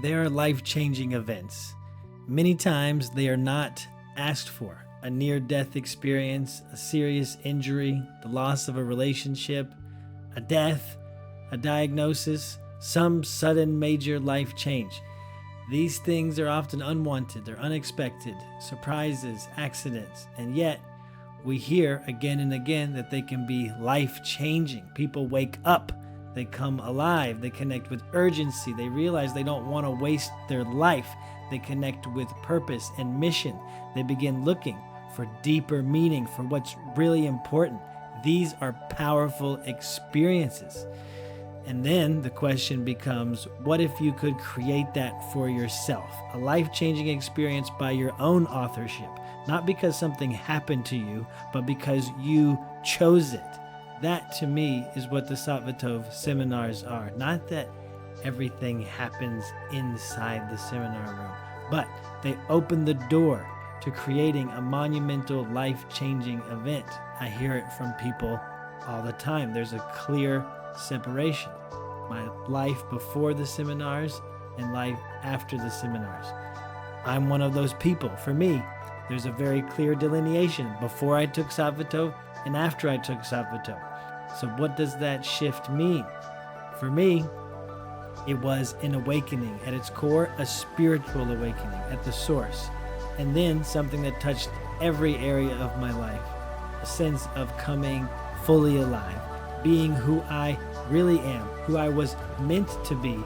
There are life-changing events. Many times they are not asked for. A near-death experience, a serious injury, the loss of a relationship, a death, a diagnosis, some sudden major life change. These things are often unwanted, they're unexpected, surprises, accidents, and yet we hear again and again that they can be life-changing. People wake up, they come alive, they connect with urgency, they realize they don't want to waste their life, they connect with purpose and mission, they begin looking for deeper meaning, for what's really important. These are powerful experiences. And then the question becomes, what if you could create that for yourself? A life-changing experience by your own authorship, not because something happened to you, but because you chose it. That, to me, is what the Satvatove seminars are. Not that everything happens inside the seminar room, but they open the door to creating a monumental, life-changing event. I hear it from people all the time. There's a clear separation. My life before the seminars and life after the seminars. I'm one of those people. For me, there's a very clear delineation before I took Satvatove and after I took Satvatove. So what does that shift mean? For me, it was an awakening. At its core, a spiritual awakening at the source. And then something that touched every area of my life. A sense of coming fully alive, being who I really am, who I was meant to be,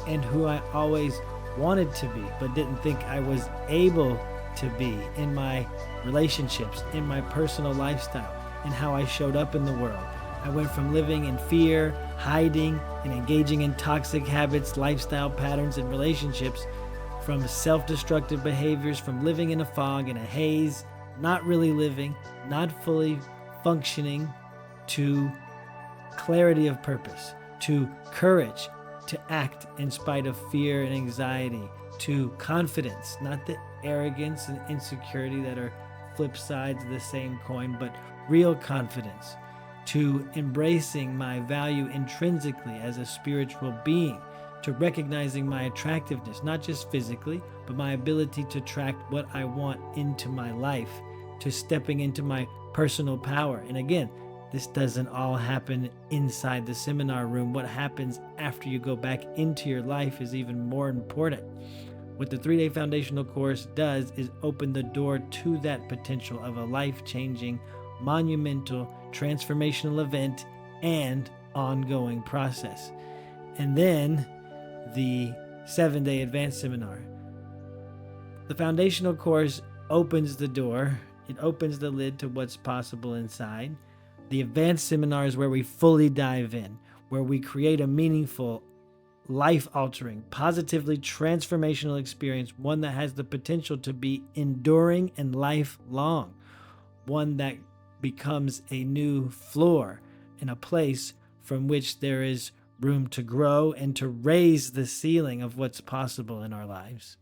and who I always wanted to be, but didn't think I was able to be in my relationships, in my personal lifestyle, in how I showed up in the world. I went from living in fear, hiding, and engaging in toxic habits, lifestyle patterns, and relationships, from self-destructive behaviors, from living in a fog, in a haze, not really living, not fully functioning, to clarity of purpose, to courage to act in spite of fear and anxiety, to confidence, not the arrogance and insecurity that are flip sides of the same coin, but real confidence, to embracing my value intrinsically as a spiritual being, to recognizing my attractiveness, not just physically, but my ability to attract what I want into my life, to stepping into my personal power. And again, this doesn't all happen inside the seminar room. What happens after you go back into your life is even more important. What the 3-day foundational course does is open the door to that potential of a life-changing, monumental, transformational event and ongoing process. And then the 7-day advanced seminar. The foundational course opens the door. It opens the lid to what's possible inside. The advanced seminar is where we fully dive in, where we create a meaningful, life-altering, positively transformational experience, one that has the potential to be enduring and lifelong, one that becomes a new floor and a place from which there is room to grow and to raise the ceiling of what's possible in our lives.